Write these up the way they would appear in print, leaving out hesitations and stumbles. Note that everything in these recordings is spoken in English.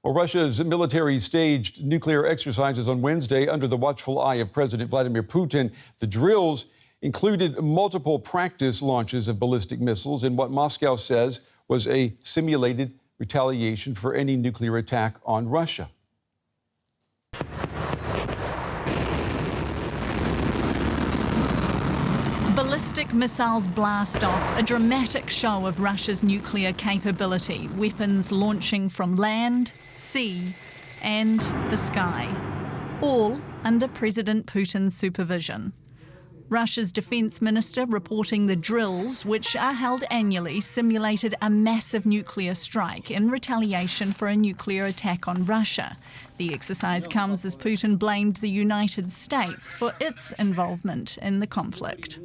Well, Russia's military staged nuclear exercises on Wednesday under the watchful eye of President Vladimir Putin. The drills included multiple practice launches of ballistic missiles in what Moscow says was a simulated retaliation for any nuclear attack on Russia. Ballistic missiles blast off, a dramatic show of Russia's nuclear capability, weapons launching from land, sea and the sky, all under President Putin's supervision. Russia's defence minister reporting the drills, which are held annually, simulated a massive nuclear strike in retaliation for a nuclear attack on Russia. The exercise comes as Putin blamed the United States for its involvement in the conflict.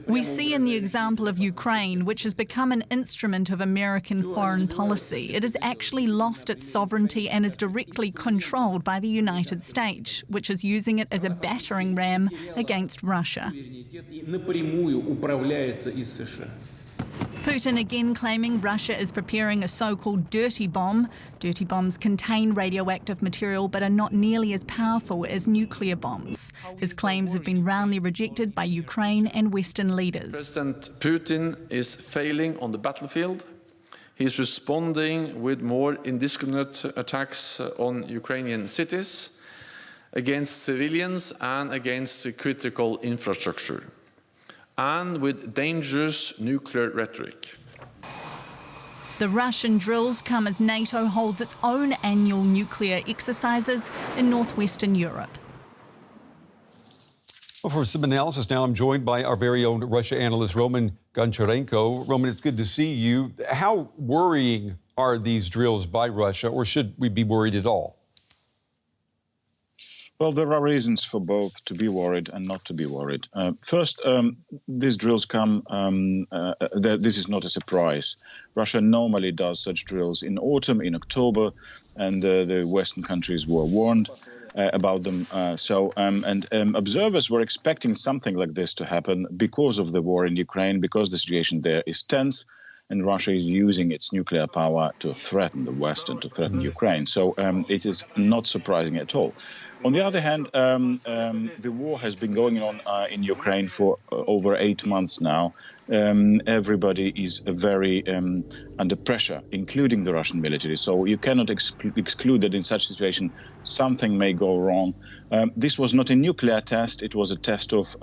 We see in the example of Ukraine, which has become an instrument of American foreign policy, it has actually lost its sovereignty and is directly controlled by the United States, which is using it as a battering ram against Russia. Putin again claiming Russia is preparing a so-called dirty bomb. Dirty bombs contain radioactive material but are not nearly as powerful as nuclear bombs. His claims have been roundly rejected by Ukraine and Western leaders. President Putin is failing on the battlefield. He's responding with more indiscriminate attacks on Ukrainian cities, against civilians and against critical infrastructure, and with dangerous nuclear rhetoric. The Russian drills come as NATO holds its own annual nuclear exercises in northwestern Europe. Well, for some analysis now, I'm joined by our very own Russia analyst, Roman Goncharenko. Roman, it's good to see you. How worrying are these drills by Russia, or should we be worried at all? Well, there are reasons for both to be worried and not to be worried. First, these drills come, this is not a surprise. Russia normally does such drills in autumn, in October, and the Western countries were warned about them. Observers were expecting something like this to happen because of the war in Ukraine, because the situation there is tense, and Russia is using its nuclear power to threaten the West and to threaten Ukraine. So it is not surprising at all. On the other hand, the war has been going on in Ukraine for over 8 months now. Everybody is very under pressure, including the Russian military. So you cannot exclude that in such a situation something may go wrong. This was not a nuclear test. It was a test of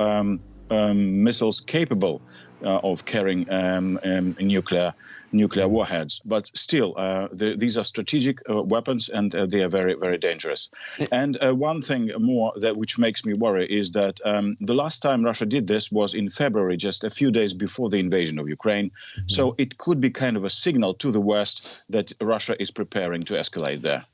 missiles capable of carrying nuclear warheads. But still, these are strategic weapons, and they are very, very dangerous. And one thing more which makes me worry is that the last time Russia did this was in February, just a few days before the invasion of Ukraine. So it could be kind of a signal to the West that Russia is preparing to escalate there.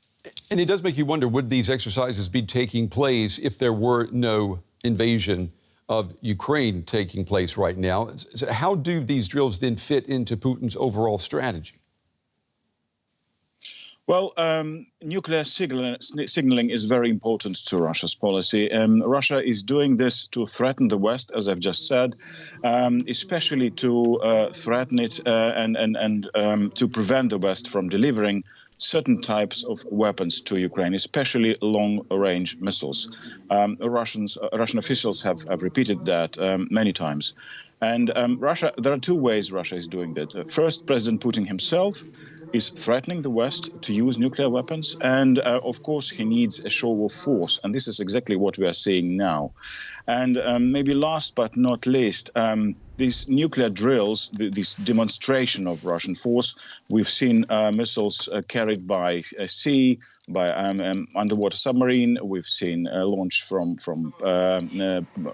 And it does make you wonder, would these exercises be taking place if there were no invasion of Ukraine taking place right now? So how do these drills then fit into Putin's overall strategy? Well, nuclear signaling is very important to Russia's policy. Russia is doing this to threaten the West, as I've just said, especially to threaten it and to prevent the West from delivering certain types of weapons to Ukraine, especially long-range missiles. Russian officials have repeated that many times. And there are two ways Russia is doing that. First, President Putin himself is threatening the West to use nuclear weapons. And of course, he needs a show of force. And this is exactly what we are seeing now. And maybe last but not least, these nuclear drills, this demonstration of Russian force, we've seen missiles carried by sea, by underwater submarine. We've seen launch from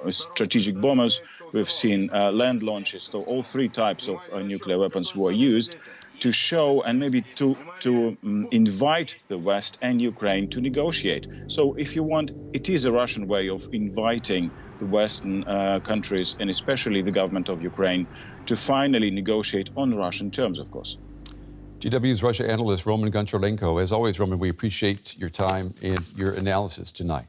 strategic bombers. We've seen land launches. So all three types of nuclear weapons were used to show and maybe to invite the West and Ukraine to negotiate. So if you want, it is a Russian way of inviting the Western countries, and especially the government of Ukraine, to finally negotiate on Russian terms, of course. GW's Russia analyst Roman Goncharenko. As always, Roman, we appreciate your time and your analysis tonight.